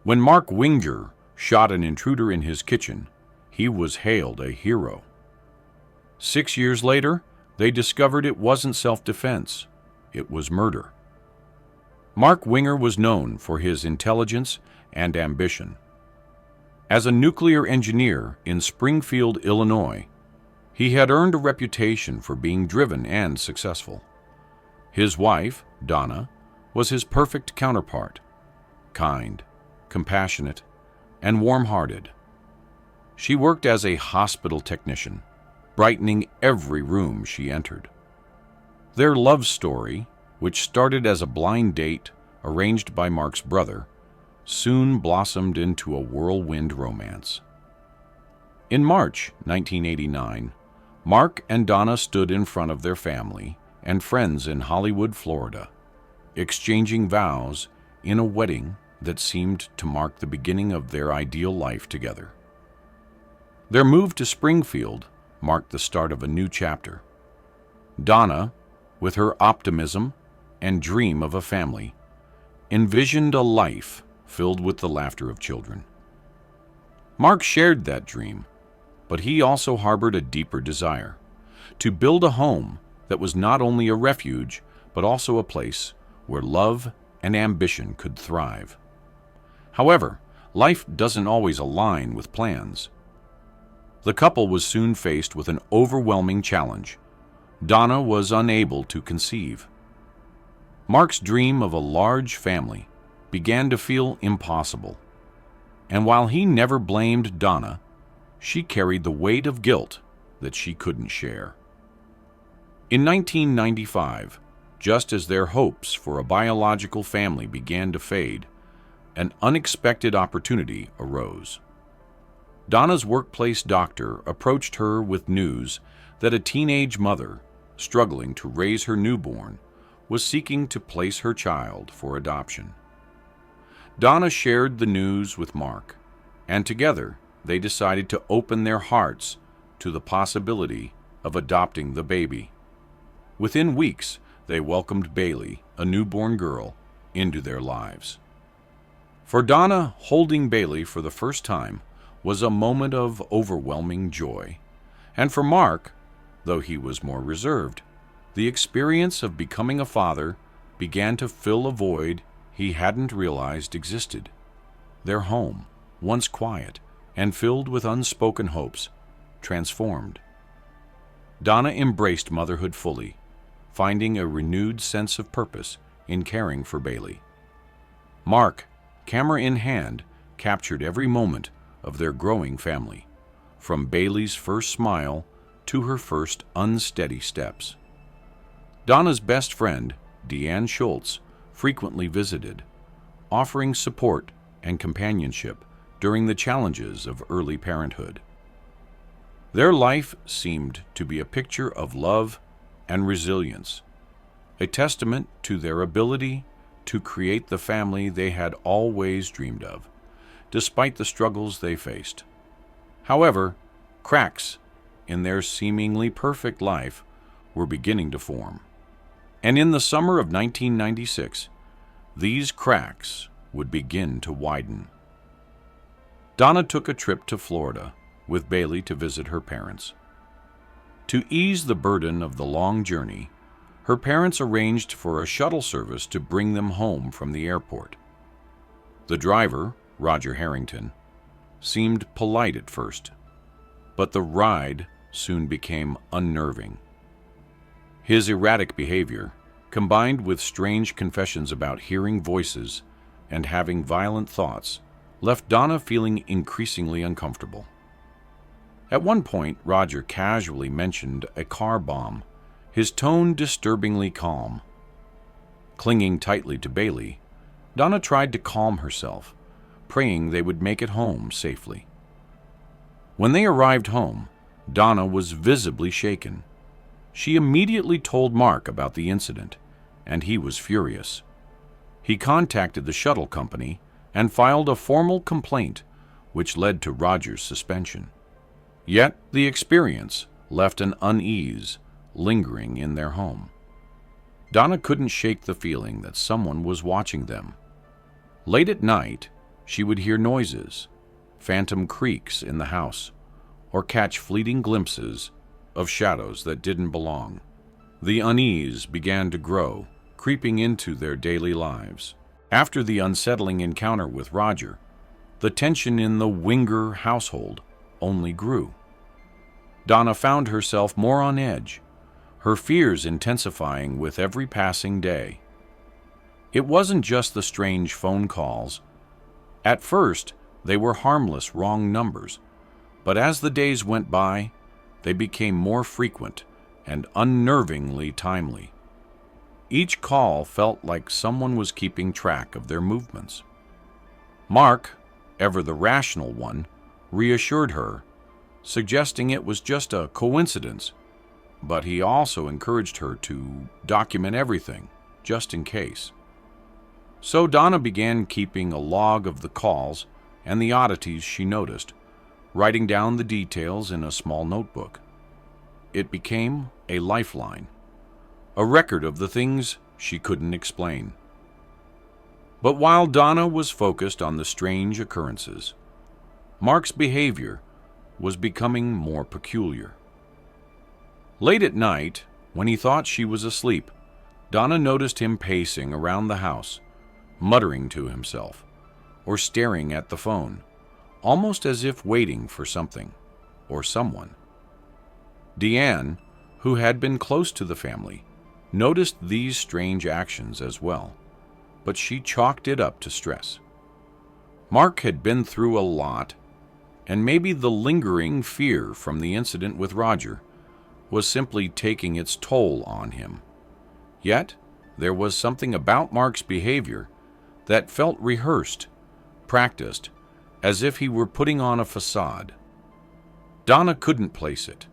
When Mark Winger shot an intruder in his kitchen, he was hailed a hero. 6 years later, they discovered it wasn't self-defense, it was murder. Mark Winger was known for his intelligence and ambition. As a nuclear engineer in Springfield, Illinois, he had earned a reputation for being driven and successful. His wife, Donnah, was his perfect counterpart, kind, compassionate, and warm-hearted. She worked as a hospital technician, brightening every room she entered. Their love story, which started as a blind date arranged by Mark's brother, soon blossomed into a whirlwind romance. In March 1989, Mark and Donnah stood in front of their family and friends in Hollywood, Florida, exchanging vows in a wedding that seemed to mark the beginning of their ideal life together. Their move to Springfield marked the start of a new chapter. Donnah, with her optimism and dream of a family, envisioned a life filled with the laughter of children. Mark shared that dream, but he also harbored a deeper desire to build a home that was not only a refuge, but also a place where love and ambition could thrive. However, life doesn't always align with plans. The couple was soon faced with an overwhelming challenge. Donnah was unable to conceive. Mark's dream of a large family began to feel impossible, and while he never blamed Donnah, she carried the weight of guilt that she couldn't share. In 1995, just as their hopes for a biological family began to fade, an unexpected opportunity arose. Donnah's workplace doctor approached her with news that a teenage mother, struggling to raise her newborn, was seeking to place her child for adoption. Donnah shared the news with Mark, and together they decided to open their hearts to the possibility of adopting the baby. Within weeks, they welcomed Bailey, a newborn girl, into their lives. For Donnah, holding Bailey for the first time was a moment of overwhelming joy. And for Mark, though he was more reserved, the experience of becoming a father began to fill a void he hadn't realized existed. Their home, once quiet and filled with unspoken hopes, transformed. Donnah embraced motherhood fully, finding a renewed sense of purpose in caring for Bailey. Mark, camera in hand, captured every moment of their growing family, from Bailey's first smile to her first unsteady steps. Donnah's best friend, Deanne Schultz, frequently visited, offering support and companionship during the challenges of early parenthood. Their life seemed to be a picture of love and resilience, a testament to their ability to create the family they had always dreamed of, despite the struggles they faced. However, cracks in their seemingly perfect life were beginning to form. And in the summer of 1996, these cracks would begin to widen. Donnah took a trip to Florida with Bailey to visit her parents. To ease the burden of the long journey, her parents arranged for a shuttle service to bring them home from the airport. The driver, Roger Harrington, seemed polite at first, but the ride soon became unnerving. His erratic behavior, combined with strange confessions about hearing voices and having violent thoughts, left Donnah feeling increasingly uncomfortable. At one point, Roger casually mentioned a car bomb, his tone disturbingly calm. Clinging tightly to Bailey, Donnah tried to calm herself, praying they would make it home safely. When they arrived home, Donnah was visibly shaken. She immediately told Mark about the incident, and he was furious. He contacted the shuttle company and filed a formal complaint, which led to Roger's suspension. Yet the experience left an unease lingering in their home. Donnah couldn't shake the feeling that someone was watching them. Late at night, She would hear noises, phantom creaks in the house, or catch fleeting glimpses of shadows that didn't belong. The unease began to grow, creeping into their daily lives. After the unsettling encounter with Roger, the tension in the Winger household only grew. Donnah found herself more on edge, her fears intensifying with every passing day. It wasn't just the strange phone calls. At first, they were harmless wrong numbers, but as the days went by, they became more frequent and unnervingly timely. Each call felt like someone was keeping track of their movements. Mark, ever the rational one, reassured her, suggesting it was just a coincidence, but he also encouraged her to document everything, just in case. So Donnah began keeping a log of the calls and the oddities she noticed, writing down the details in a small notebook. It became a lifeline, a record of the things she couldn't explain. But while Donnah was focused on the strange occurrences, Mark's behavior was becoming more peculiar. Late at night, when he thought she was asleep, Donnah noticed him pacing around the house, muttering to himself, or staring at the phone, almost as if waiting for something or someone. Deanne, who had been close to the family, noticed these strange actions as well, but she chalked it up to stress. Mark had been through a lot, and maybe the lingering fear from the incident with Roger was simply taking its toll on him. Yet, there was something about Mark's behavior that felt rehearsed, practiced, as if he were putting on a facade. Donnah couldn't place it,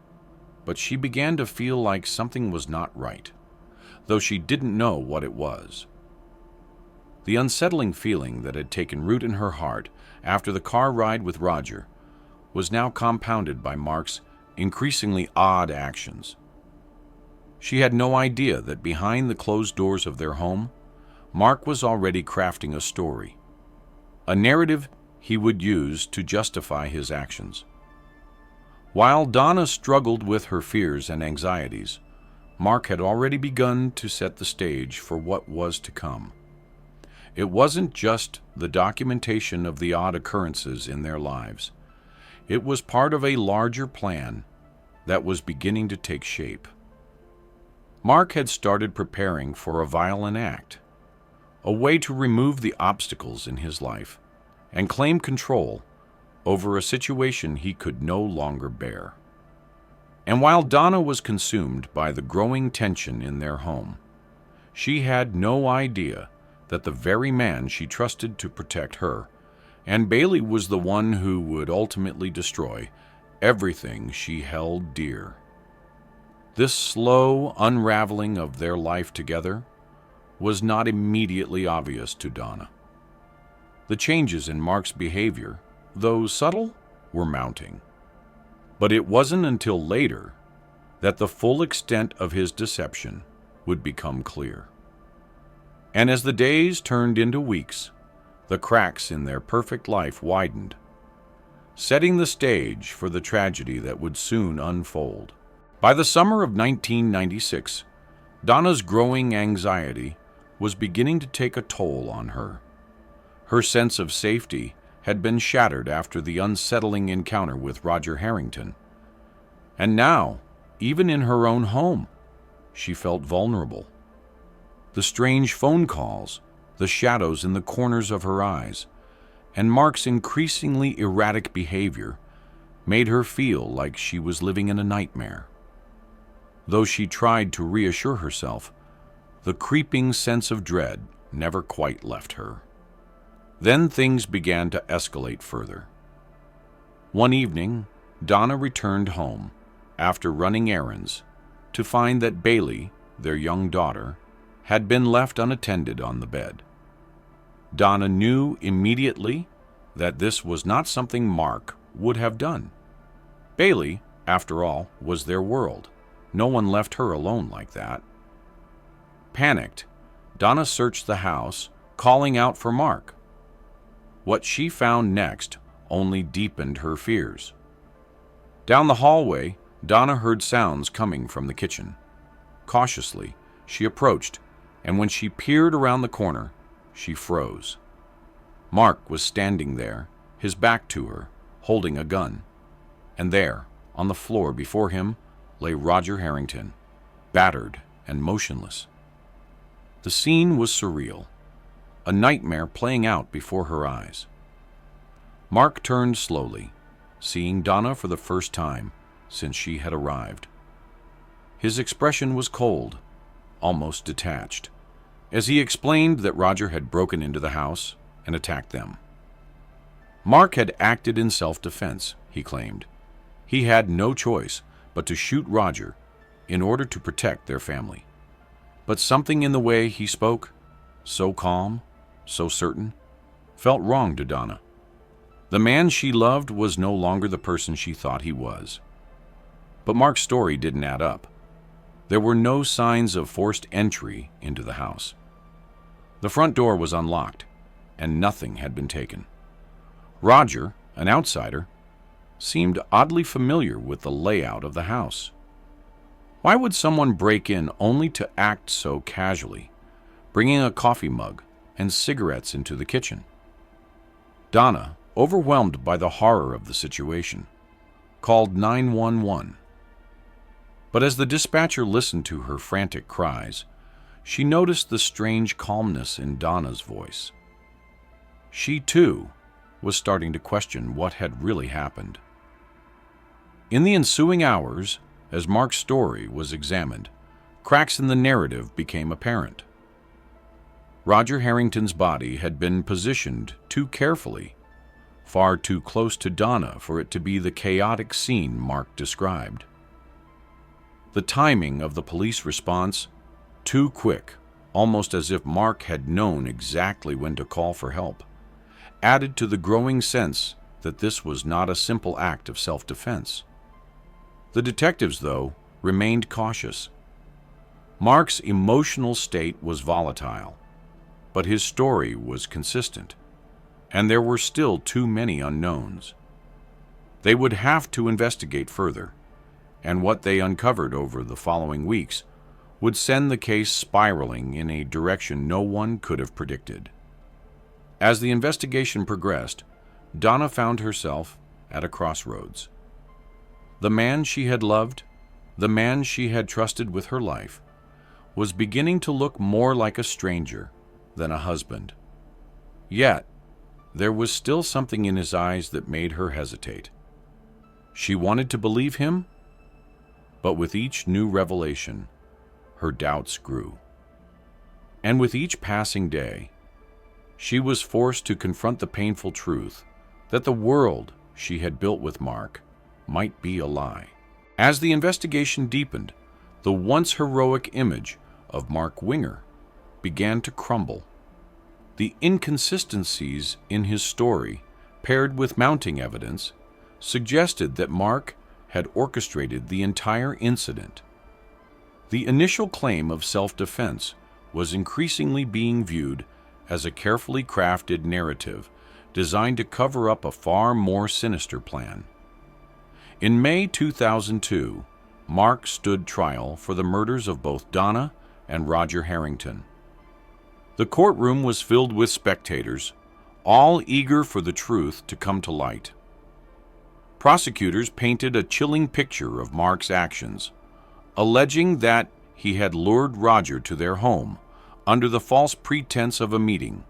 but she began to feel like something was not right, though she didn't know what it was. The unsettling feeling that had taken root in her heart after the car ride with Roger was now compounded by Mark's increasingly odd actions. She had no idea that behind the closed doors of their home, Mark was already crafting a story, a narrative he would use to justify his actions. While Donnah struggled with her fears and anxieties, Mark had already begun to set the stage for what was to come. It wasn't just the documentation of the odd occurrences in their lives. It was part of a larger plan that was beginning to take shape. Mark had started preparing for a violent act, a way to remove the obstacles in his life and claim control over a situation he could no longer bear. And while Donnah was consumed by the growing tension in their home, she had no idea that the very man she trusted to protect her, and Bailey, was the one who would ultimately destroy everything she held dear. This slow unraveling of their life together was not immediately obvious to Donnah. The changes in Mark's behavior, though subtle, were mounting. But it wasn't until later that the full extent of his deception would become clear. And as the days turned into weeks, the cracks in their perfect life widened, setting the stage for the tragedy that would soon unfold. By the summer of 1996, Donnah's growing anxiety was beginning to take a toll on her. Her sense of safety had been shattered after the unsettling encounter with Roger Harrington. And now, even in her own home, she felt vulnerable. The strange phone calls, the shadows in the corners of her eyes, and Mark's increasingly erratic behavior made her feel like she was living in a nightmare. Though she tried to reassure herself, the creeping sense of dread never quite left her. Then things began to escalate further. One evening, Donnah returned home after running errands to find that Bailey, their young daughter, had been left unattended on the bed. Donnah knew immediately that this was not something Mark would have done. Bailey, after all, was their world. No one left her alone like that. Panicked, Donnah searched the house, calling out for Mark. What she found next only deepened her fears. Down the hallway, Donnah heard sounds coming from the kitchen. Cautiously, she approached, and when she peered around the corner, she froze. Mark was standing there, his back to her, holding a gun. And there, on the floor before him, lay Roger Harrington, battered and motionless. The scene was surreal, a nightmare playing out before her eyes. Mark turned slowly, seeing Donnah for the first time since she had arrived. His expression was cold, almost detached, as he explained that Roger had broken into the house and attacked them. Mark had acted in self-defense, he claimed. He had no choice but to shoot Roger in order to protect their family. But something in the way he spoke, so calm, so certain, felt wrong to Donnah. The man she loved was no longer the person she thought he was. But Mark's story didn't add up. There were no signs of forced entry into the house. The front door was unlocked, and nothing had been taken. Roger, an outsider, seemed oddly familiar with the layout of the house. Why would someone break in only to act so casually, bringing a coffee mug and cigarettes into the kitchen? Donnah, overwhelmed by the horror of the situation, called 911. But as the dispatcher listened to her frantic cries, she noticed the strange calmness in Donnah's voice. She, too, was starting to question what had really happened. In the ensuing hours, as Mark's story was examined, cracks in the narrative became apparent. Roger Harrington's body had been positioned too carefully, far too close to Donnah for it to be the chaotic scene Mark described. The timing of the police response, too quick, almost as if Mark had known exactly when to call for help, added to the growing sense that this was not a simple act of self-defense. The detectives, though, remained cautious. Mark's emotional state was volatile, but his story was consistent, and there were still too many unknowns. They would have to investigate further, and what they uncovered over the following weeks would send the case spiraling in a direction no one could have predicted. As the investigation progressed, Donnah found herself at a crossroads. The man she had loved, the man she had trusted with her life, was beginning to look more like a stranger than a husband. Yet, there was still something in his eyes that made her hesitate. She wanted to believe him, but with each new revelation, her doubts grew. And with each passing day, she was forced to confront the painful truth that the world she had built with Mark might be a lie. As the investigation deepened, the once heroic image of Mark Winger began to crumble. The inconsistencies in his story, paired with mounting evidence, suggested that Mark had orchestrated the entire incident. The initial claim of self-defense was increasingly being viewed as a carefully crafted narrative designed to cover up a far more sinister plan. In May 2002, Mark stood trial for the murders of both Donnah and Roger Harrington. The courtroom was filled with spectators, all eager for the truth to come to light. Prosecutors painted a chilling picture of Mark's actions, alleging that he had lured Roger to their home under the false pretense of a meeting,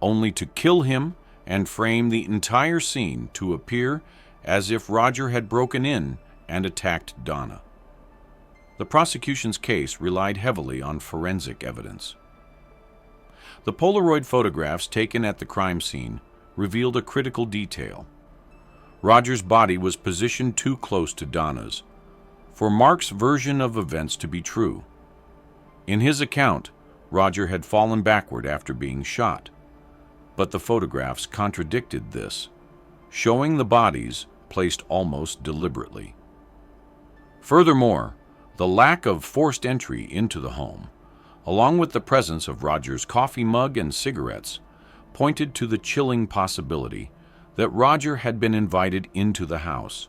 only to kill him and frame the entire scene to appear as if Roger had broken in and attacked Donnah. The prosecution's case relied heavily on forensic evidence. The Polaroid photographs taken at the crime scene revealed a critical detail. Roger's body was positioned too close to Donnah's for Mark's version of events to be true. In his account, Roger had fallen backward after being shot, but the photographs contradicted this, showing the bodies placed almost deliberately. Furthermore, the lack of forced entry into the home, along with the presence of Roger's coffee mug and cigarettes, pointed to the chilling possibility that Roger had been invited into the house,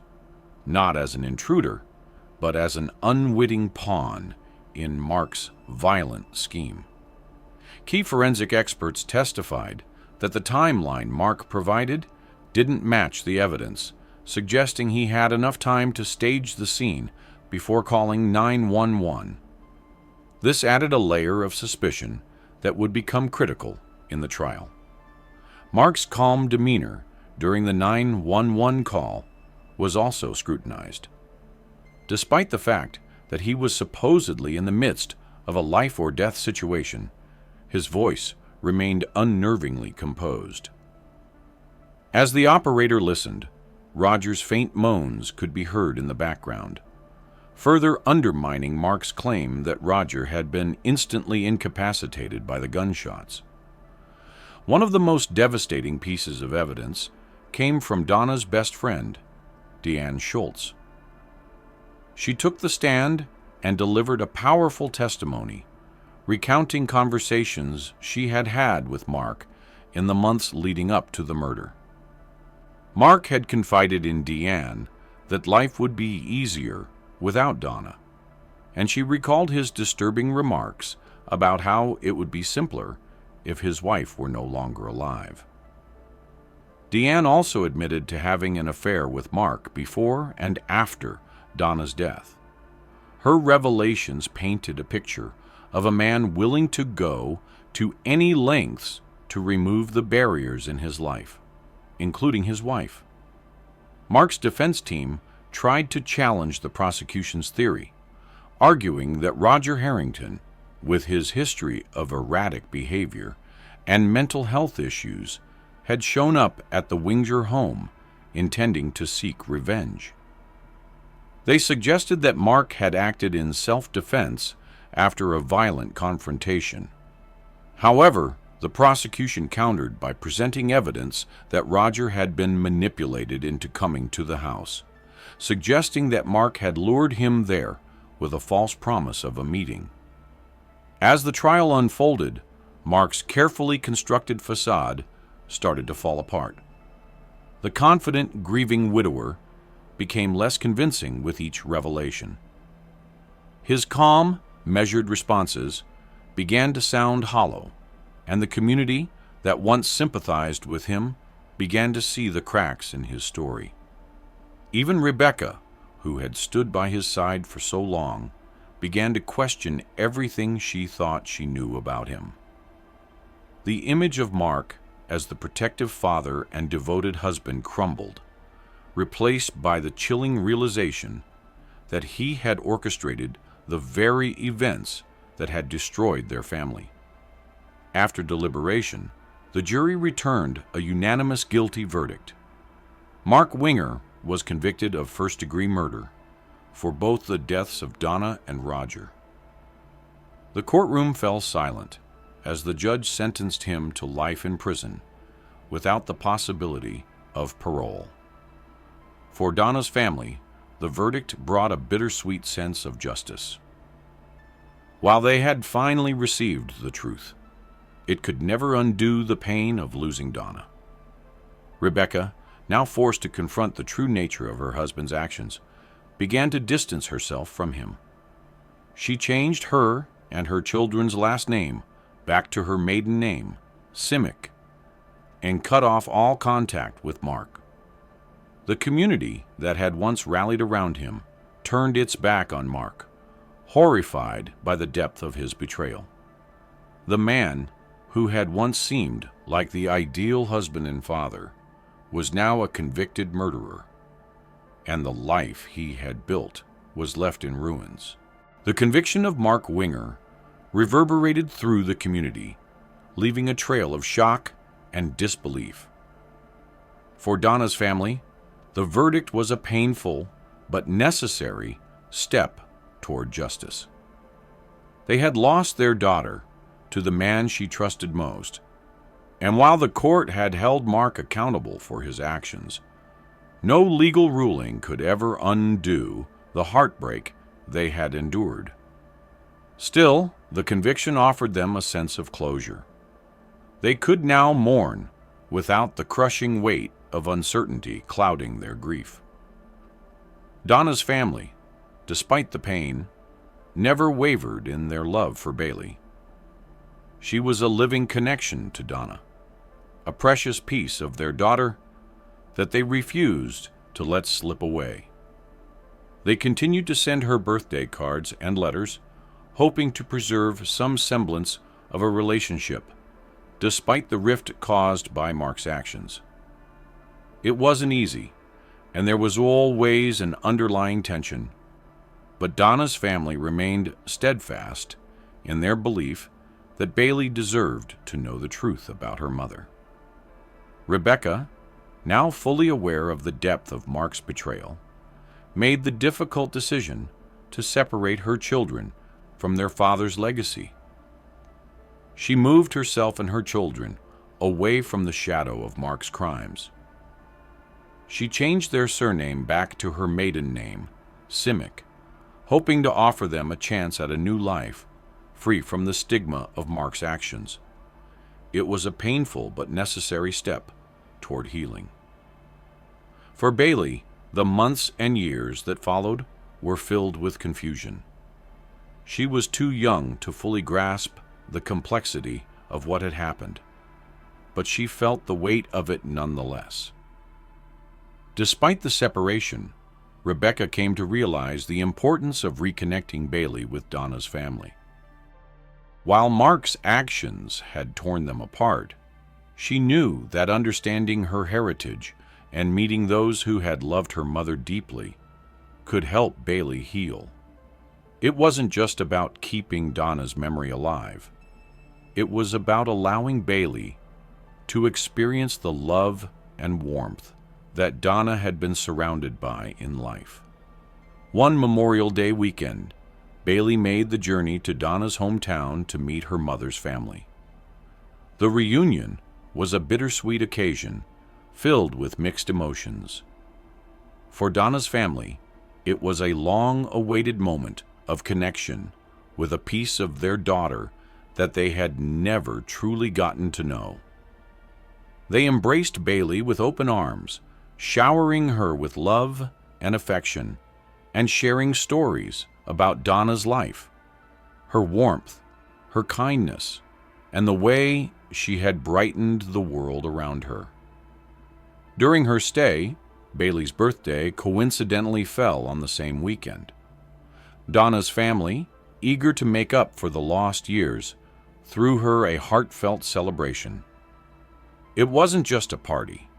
not as an intruder, but as an unwitting pawn in Mark's violent scheme. Key forensic experts testified that the timeline Mark provided didn't match the evidence, suggesting he had enough time to stage the scene before calling 911. This added a layer of suspicion that would become critical in the trial. Mark's calm demeanor during the 911 call was also scrutinized. Despite the fact that he was supposedly in the midst of a life-or-death situation, his voice remained unnervingly composed. As the operator listened, Roger's faint moans could be heard in the background, further undermining Mark's claim that Roger had been instantly incapacitated by the gunshots. One of the most devastating pieces of evidence came from Donna's best friend, Deanne Schultz. She took the stand and delivered a powerful testimony, recounting conversations she had had with Mark in the months leading up to the murder. Mark had confided in Deanne that life would be easier without Donnah, and she recalled his disturbing remarks about how it would be simpler if his wife were no longer alive. Deanne also admitted to having an affair with Mark before and after Donna's death. Her revelations painted a picture of a man willing to go to any lengths to remove the barriers in his life, including his wife. Mark's defense team tried to challenge the prosecution's theory, arguing that Roger Harrington, with his history of erratic behavior and mental health issues, had shown up at the Winger home intending to seek revenge. They suggested that Mark had acted in self-defense after a violent confrontation. However, the prosecution countered by presenting evidence that Roger had been manipulated into coming to the house, suggesting that Mark had lured him there with a false promise of a meeting. As the trial unfolded, Mark's carefully constructed facade started to fall apart. The confident, grieving widower became less convincing with each revelation. His calm, measured responses began to sound hollow, and the community that once sympathized with him began to see the cracks in his story. Even Rebecca, who had stood by his side for so long, began to question everything she thought she knew about him. The image of Mark as the protective father and devoted husband crumbled, replaced by the chilling realization that he had orchestrated the very events that had destroyed their family. After deliberation, the jury returned a unanimous guilty verdict. Mark Winger was convicted of first-degree murder for both the deaths of Donnah and Roger. The courtroom fell silent as the judge sentenced him to life in prison without the possibility of parole. For Donna's family, the verdict brought a bittersweet sense of justice. While they had finally received the truth, it could never undo the pain of losing Donnah. Rebecca, now forced to confront the true nature of her husband's actions, began to distance herself from him. She changed her and her children's last name back to her maiden name, Simic, and cut off all contact with Mark. The community that had once rallied around him turned its back on Mark, horrified by the depth of his betrayal. The man who had once seemed like the ideal husband and father was now a convicted murderer, and the life he had built was left in ruins. The conviction of Mark Winger reverberated through the community, leaving a trail of shock and disbelief. For Donna's family, the verdict was a painful but necessary step toward justice. They had lost their daughter to the man she trusted most, and while the court had held Mark accountable for his actions, no legal ruling could ever undo the heartbreak they had endured. Still, the conviction offered them a sense of closure. They could now mourn without the crushing weight of uncertainty clouding their grief. Donnah's family, despite the pain, never wavered in their love for Bailey. She was a living connection to Donnah, a precious piece of their daughter that they refused to let slip away. They continued to send her birthday cards and letters, hoping to preserve some semblance of a relationship, despite the rift caused by Mark's actions. It wasn't easy, and there was always an underlying tension, but Donnah's family remained steadfast in their belief that Bailey deserved to know the truth about her mother. Rebecca, now fully aware of the depth of Mark's betrayal, made the difficult decision to separate her children from their father's legacy. She moved herself and her children away from the shadow of Mark's crimes. She changed their surname back to her maiden name, Simic, hoping to offer them a chance at a new life, free from the stigma of Mark's actions. It was a painful but necessary step toward healing. For Bailey, the months and years that followed were filled with confusion. She was too young to fully grasp the complexity of what had happened, but she felt the weight of it nonetheless. Despite the separation, Rebecca came to realize the importance of reconnecting Bailey with Donnah's family. While Mark's actions had torn them apart, she knew that understanding her heritage and meeting those who had loved her mother deeply could help Bailey heal. It wasn't just about keeping Donnah's memory alive. It was about allowing Bailey to experience the love and warmth that Donnah had been surrounded by in life. One Memorial Day weekend, Bailey made the journey to Donnah's hometown to meet her mother's family. The reunion was a bittersweet occasion filled with mixed emotions. For Donnah's family, it was a long-awaited moment of connection with a piece of their daughter that they had never truly gotten to know. They embraced Bailey with open arms, showering her with love and affection, and sharing stories about Donnah's life, her warmth, her kindness, and the way she had brightened the world around her. During her stay, Bailey's birthday coincidentally fell on the same weekend. Donnah's family, eager to make up for the lost years, threw her a heartfelt celebration. It wasn't just a party.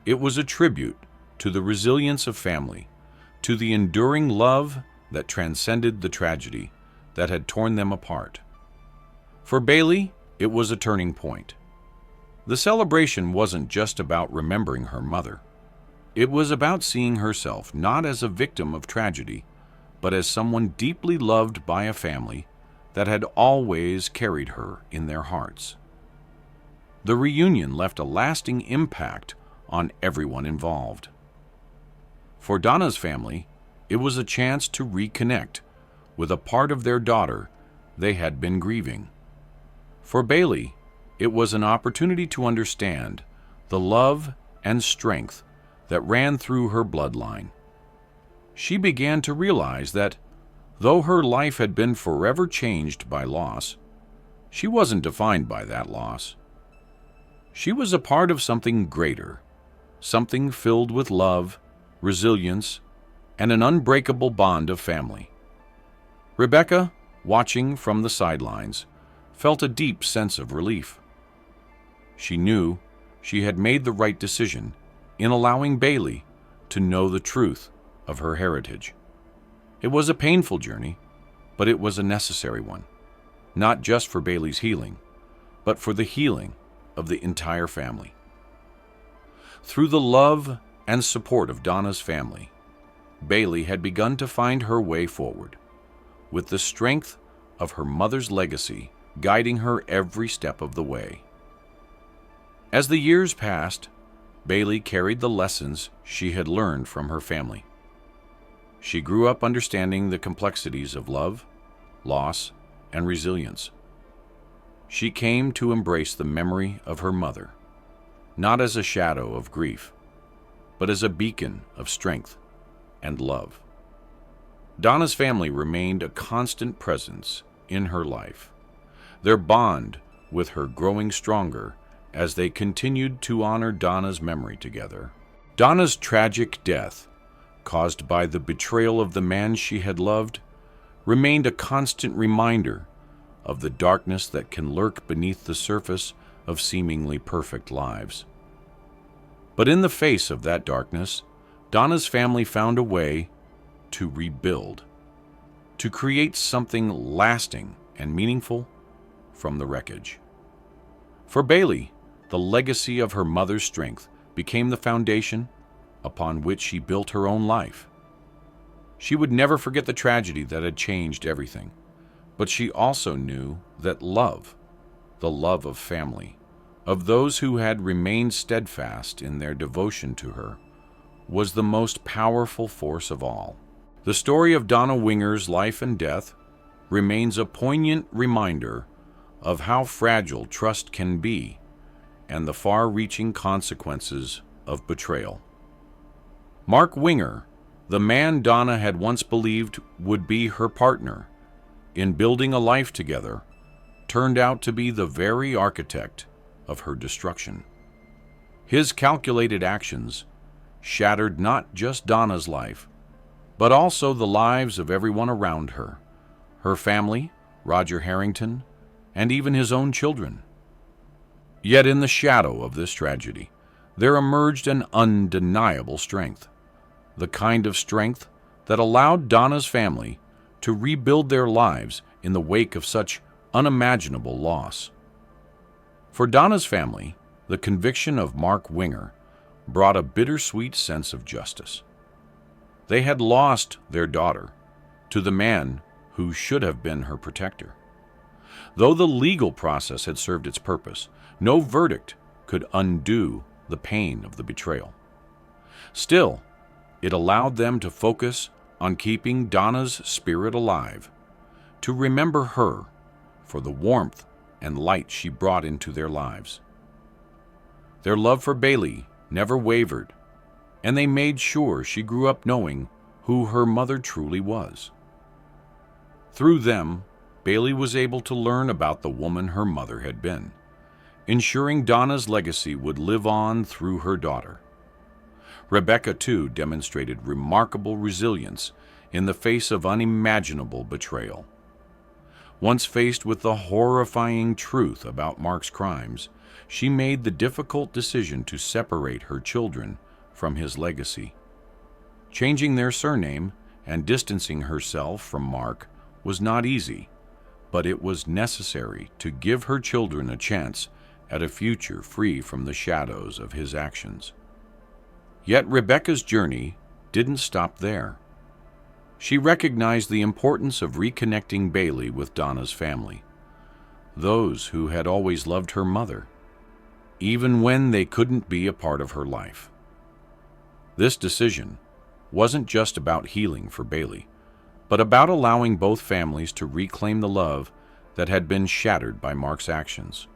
It was a tribute to the resilience of family, to the enduring love that transcended the tragedy that had torn them apart. For Bailey, it was a turning point. The celebration wasn't just about remembering her mother. It was about seeing herself not as a victim of tragedy, but as someone deeply loved by a family that had always carried her in their hearts. The reunion left a lasting impact on everyone involved. For Donnah's family, it was a chance to reconnect with a part of their daughter they had been grieving. For Bailey, it was an opportunity to understand the love and strength that ran through her bloodline. She began to realize that, though her life had been forever changed by loss, she wasn't defined by that loss. She was a part of something greater, something filled with love, resilience, and an unbreakable bond of family. Rebecca, watching from the sidelines, felt a deep sense of relief. She knew she had made the right decision in allowing Bailey to know the truth of her heritage. It was a painful journey, but it was a necessary one, not just for Bailey's healing, but for the healing of the entire family. Through the love and support of Donnah's family, Bailey had begun to find her way forward, with the strength of her mother's legacy guiding her every step of the way. As the years passed, Bailey carried the lessons she had learned from her family. She grew up understanding the complexities of love, loss, and resilience. she came to embrace the memory of her mother, not as a shadow of grief, but as a beacon of strength and love. Donnah's family remained a constant presence in her life, their bond with her growing stronger as they continued to honor Donnah's memory together. Donnah's tragic death, caused by the betrayal of the man she had loved, remained a constant reminder of the darkness that can lurk beneath the surface of seemingly perfect lives. But in the face of that darkness, Donnah's family found a way to rebuild, to create something lasting and meaningful from the wreckage. For Bailey, the legacy of her mother's strength became the foundation upon which she built her own life. She would never forget the tragedy that had changed everything, but she also knew that love, the love of family, of those who had remained steadfast in their devotion to her, was the most powerful force of all. The story of Donnah Winger's life and death remains a poignant reminder of how fragile trust can be and the far-reaching consequences of betrayal. Mark Winger, the man Donnah had once believed would be her partner in building a life together, turned out to be the very architect of her destruction. His calculated actions shattered not just Donnah's life, but also the lives of everyone around her, her family, Roger Harrington, and even his own children. Yet in the shadow of this tragedy, there emerged an undeniable strength, the kind of strength that allowed Donnah's family to rebuild their lives in the wake of such unimaginable loss. For Donnah's family, the conviction of Mark Winger brought a bittersweet sense of justice. They had lost their daughter to the man who should have been her protector. Though the legal process had served its purpose, no verdict could undo the pain of the betrayal. Still, it allowed them to focus on keeping Donnah's spirit alive, to remember her for the warmth and light she brought into their lives. Their love for Bailey never wavered, and they made sure she grew up knowing who her mother truly was. Through them, Bailey was able to learn about the woman her mother had been, ensuring Donnah's legacy would live on through her daughter. Rebecca, too, demonstrated remarkable resilience in the face of unimaginable betrayal. Once faced with the horrifying truth about Mark's crimes, she made the difficult decision to separate her children from his legacy. Changing their surname and distancing herself from Mark was not easy, but it was necessary to give her children a chance at a future free from the shadows of his actions. Yet Rebecca's journey didn't stop there. She recognized the importance of reconnecting Bailey with Donnah's family, those who had always loved her mother, even when they couldn't be a part of her life. This decision wasn't just about healing for Bailey, but about allowing both families to reclaim the love that had been shattered by Mark's actions.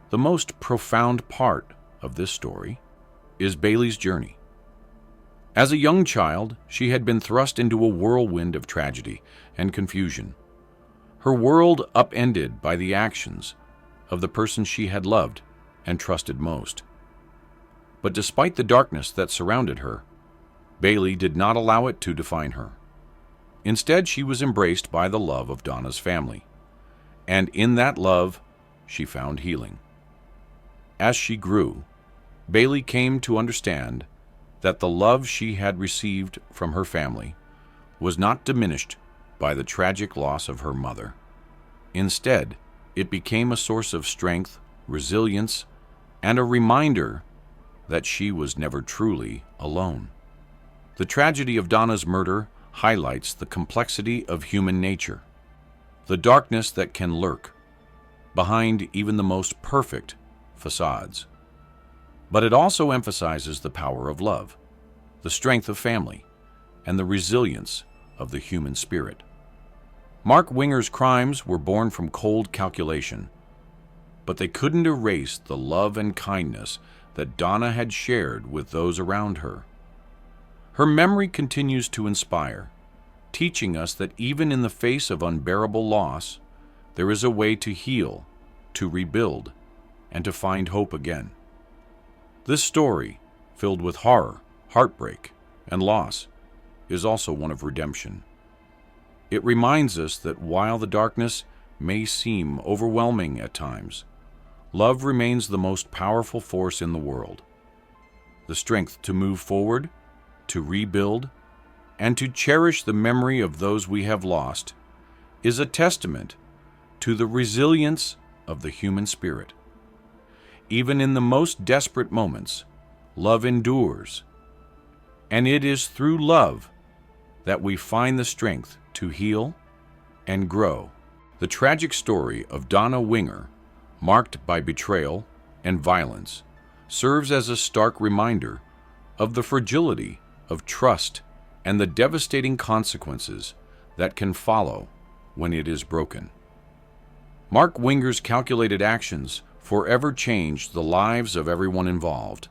The most profound part of this story is Bailey's journey. As a young child, she had been thrust into a whirlwind of tragedy and confusion, her world upended by the actions of the person she had loved and trusted most. But despite the darkness that surrounded her, Bailey did not allow it to define her. Instead, she was embraced by the love of Donnah's family, and in that love, she found healing. As she grew, Bailey came to understand that the love she had received from her family was not diminished by the tragic loss of her mother. Instead, it became a source of strength, resilience, and a reminder that she was never truly alone. The tragedy of Donnah's murder highlights the complexity of human nature, the darkness that can lurk behind even the most perfect facades. But it also emphasizes the power of love, the strength of family, and the resilience of the human spirit. Mark Winger's crimes were born from cold calculation, but they couldn't erase the love and kindness that Donnah had shared with those around her. Her memory continues to inspire, teaching us that even in the face of unbearable loss, there is a way to heal, to rebuild, and to find hope again. This story, filled with horror, heartbreak, and loss, is also one of redemption. It reminds us that while the darkness may seem overwhelming at times, love remains the most powerful force in the world. The strength to move forward, to rebuild, and to cherish the memory of those we have lost is a testament to the resilience of the human spirit. Even in the most desperate moments, love endures, and it is through love that we find the strength to heal and grow. The tragic story of Donnah Winger, marked by betrayal and violence, serves as a stark reminder of the fragility of trust and the devastating consequences that can follow when it is broken. Mark Winger's calculated actions forever changed the lives of everyone involved: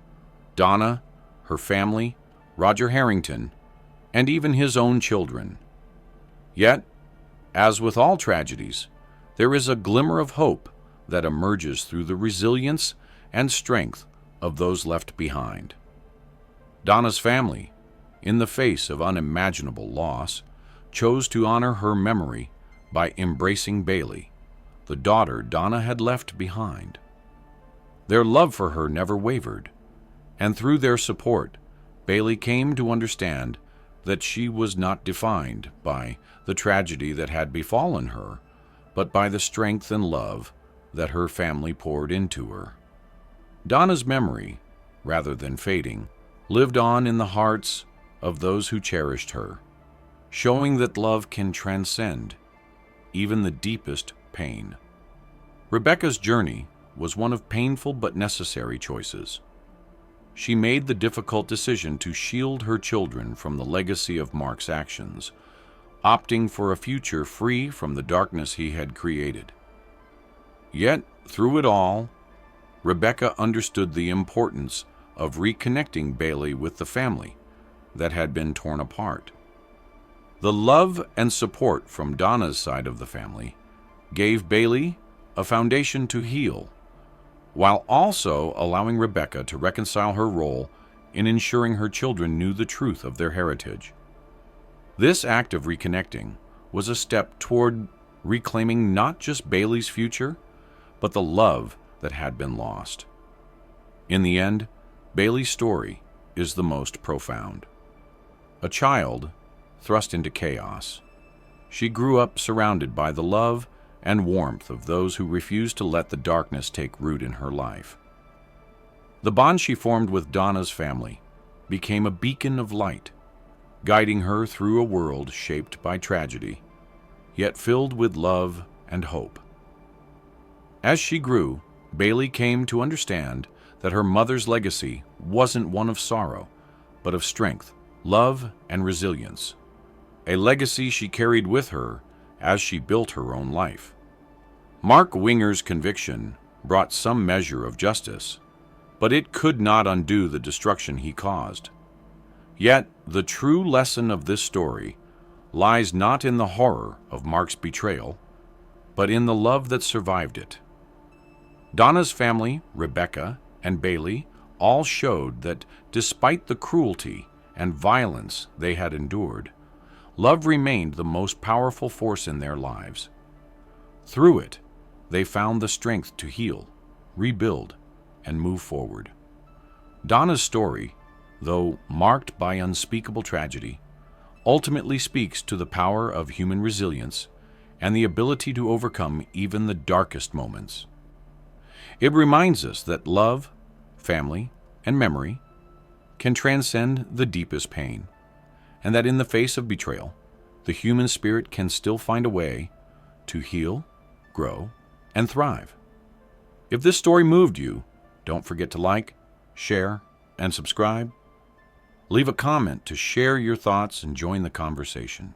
Donnah, her family, Roger Harrington, and even his own children. Yet, as with all tragedies, there is a glimmer of hope that emerges through the resilience and strength of those left behind. Donnah's family, in the face of unimaginable loss, chose to honor her memory by embracing Bailey, the daughter Donnah had left behind. Their love for her never wavered, and through their support, Bailey came to understand that she was not defined by the tragedy that had befallen her, but by the strength and love that her family poured into her. Donnah's memory, rather than fading, lived on in the hearts of those who cherished her, showing that love can transcend even the deepest pain. Rebecca's journey was one of painful but necessary choices. She made the difficult decision to shield her children from the legacy of Mark's actions, opting for a future free from the darkness he had created. Yet, through it all, Rebecca understood the importance of reconnecting Bailey with the family that had been torn apart. The love and support from Donnah's side of the family gave Bailey a foundation to heal, while also allowing Rebecca to reconcile her role in ensuring her children knew the truth of their heritage. This act of reconnecting was a step toward reclaiming not just Bailey's future, but the love that had been lost. In the end, Bailey's story is the most profound. A child thrust into chaos, she grew up surrounded by the love and warmth of those who refused to let the darkness take root in her life. The bond she formed with Donnah's family became a beacon of light, guiding her through a world shaped by tragedy, yet filled with love and hope. As she grew, Bailey came to understand that her mother's legacy wasn't one of sorrow, but of strength, love, and resilience, a legacy she carried with her as she built her own life. Mark Winger's conviction brought some measure of justice, but it could not undo the destruction he caused. Yet, the true lesson of this story lies not in the horror of Mark's betrayal, but in the love that survived it. Donnah's family, Rebecca, and Bailey all showed that despite the cruelty and violence they had endured, love remained the most powerful force in their lives. Through it, they found the strength to heal, rebuild, and move forward. Donnah's story, though marked by unspeakable tragedy, ultimately speaks to the power of human resilience and the ability to overcome even the darkest moments. It reminds us that love, family, and memory can transcend the deepest pain, and that in the face of betrayal, the human spirit can still find a way to heal, grow, and thrive. If this story moved you, don't forget to like, share, and subscribe. Leave a comment to share your thoughts and join the conversation.